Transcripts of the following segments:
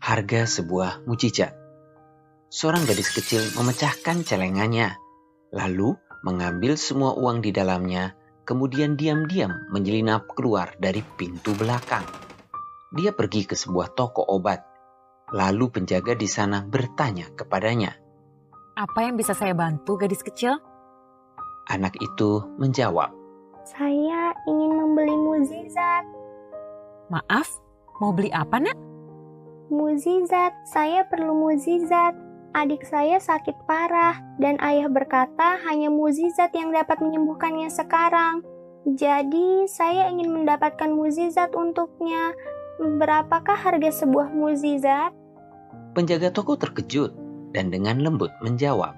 Harga sebuah mukjizat. Seorang gadis kecil memecahkan celengannya, lalu mengambil semua uang di dalamnya, kemudian diam-diam menyelinap keluar dari pintu belakang. Dia pergi ke sebuah toko obat, lalu penjaga di sana bertanya kepadanya. Apa yang bisa saya bantu, gadis kecil? Anak itu menjawab, Saya ingin membeli mukjizat. Maaf, mau beli apa, Nak? Mukjizat, saya perlu mukjizat. Adik saya sakit parah dan ayah berkata hanya mukjizat yang dapat menyembuhkannya sekarang. Jadi saya ingin mendapatkan mukjizat untuknya. Berapakah harga sebuah mukjizat? Penjaga toko terkejut dan dengan lembut menjawab,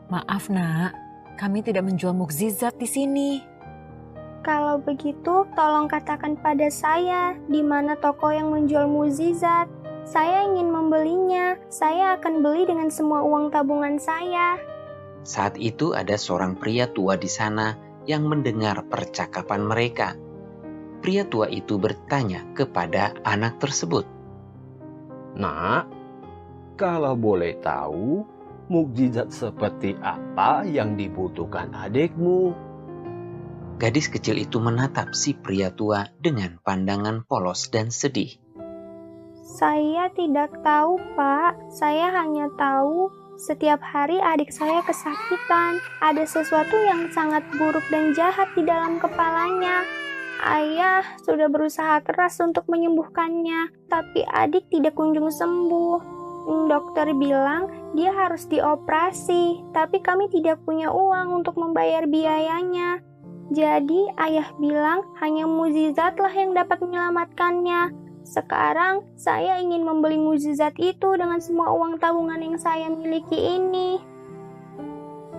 Maaf, Nak. Kami tidak menjual mukjizat di sini. Kalau begitu, tolong katakan pada saya di mana toko yang menjual mukjizat. Saya ingin membelinya. Saya akan beli dengan semua uang tabungan saya. Saat itu ada seorang pria tua di sana yang mendengar percakapan mereka. Pria tua itu bertanya kepada anak tersebut, Nak, kalau boleh tahu, mukjizat seperti apa yang dibutuhkan adikmu? Gadis kecil itu menatap si pria tua dengan pandangan polos dan sedih. Saya tidak tahu, Pak. Saya hanya tahu setiap hari adik saya kesakitan. Ada sesuatu yang sangat buruk dan jahat di dalam kepalanya. Ayah sudah berusaha keras untuk menyembuhkannya, tapi adik tidak kunjung sembuh. Dokter bilang dia harus dioperasi, tapi kami tidak punya uang untuk membayar biayanya. Jadi ayah bilang hanya mukjizatlah yang dapat menyelamatkannya. Sekarang saya ingin membeli mukjizat itu dengan semua uang tabungan yang saya miliki ini.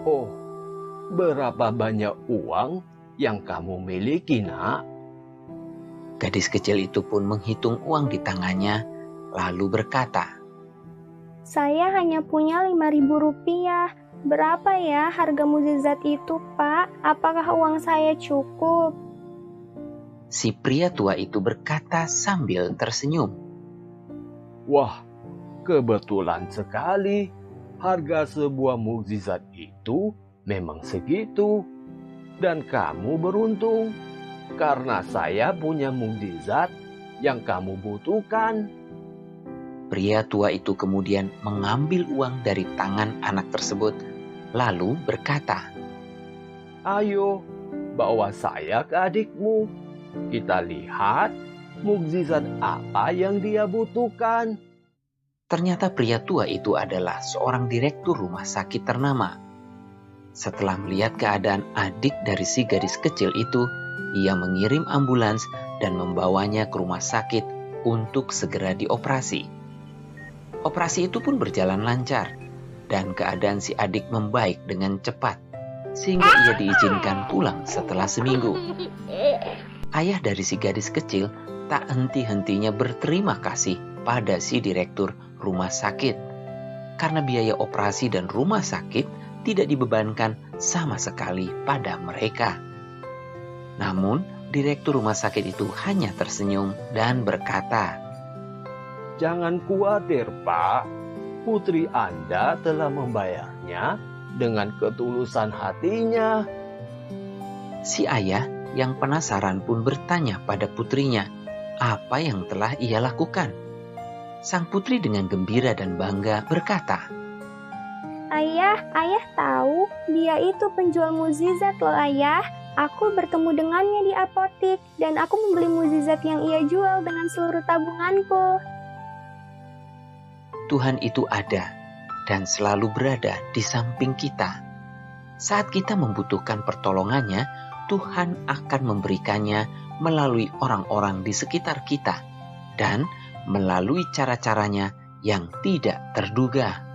Oh, berapa banyak uang yang kamu miliki, Nak? Gadis kecil itu pun menghitung uang di tangannya, lalu berkata, Saya hanya punya 5.000 rupiah. Berapa ya harga mukjizat itu, Pak? Apakah uang saya cukup? Si pria tua itu berkata sambil tersenyum, Wah, kebetulan sekali. Harga sebuah mukjizat itu memang segitu. Dan kamu beruntung, karena saya punya mukjizat yang kamu butuhkan. Pria tua itu kemudian mengambil uang dari tangan anak tersebut, lalu berkata, Ayo, bawa saya ke adikmu. Kita lihat mukjizat apa yang dia butuhkan. Ternyata pria tua itu adalah seorang direktur rumah sakit ternama. Setelah melihat keadaan adik dari si gadis kecil itu, ia mengirim ambulans dan membawanya ke rumah sakit untuk segera dioperasi. Operasi itu pun berjalan lancar, dan keadaan si adik membaik dengan cepat, sehingga ia diizinkan pulang setelah seminggu. Ayah dari si gadis kecil tak henti-hentinya berterima kasih pada si direktur rumah sakit, karena biaya operasi dan rumah sakit tidak dibebankan sama sekali pada mereka. Namun, direktur rumah sakit itu hanya tersenyum dan berkata, Jangan khawatir, Pak. Putri Anda telah membayarnya dengan ketulusan hatinya. Si ayah yang penasaran pun bertanya pada putrinya apa yang telah ia lakukan. Sang putri dengan gembira dan bangga berkata, Ayah tahu dia itu penjual mukjizat loh, Ayah. Aku bertemu dengannya di apotik dan aku membeli mukjizat yang ia jual dengan seluruh tabunganku. Tuhan itu ada dan selalu berada di samping kita. Saat kita membutuhkan pertolongannya, Tuhan akan memberikannya melalui orang-orang di sekitar kita dan melalui cara-caranya yang tidak terduga.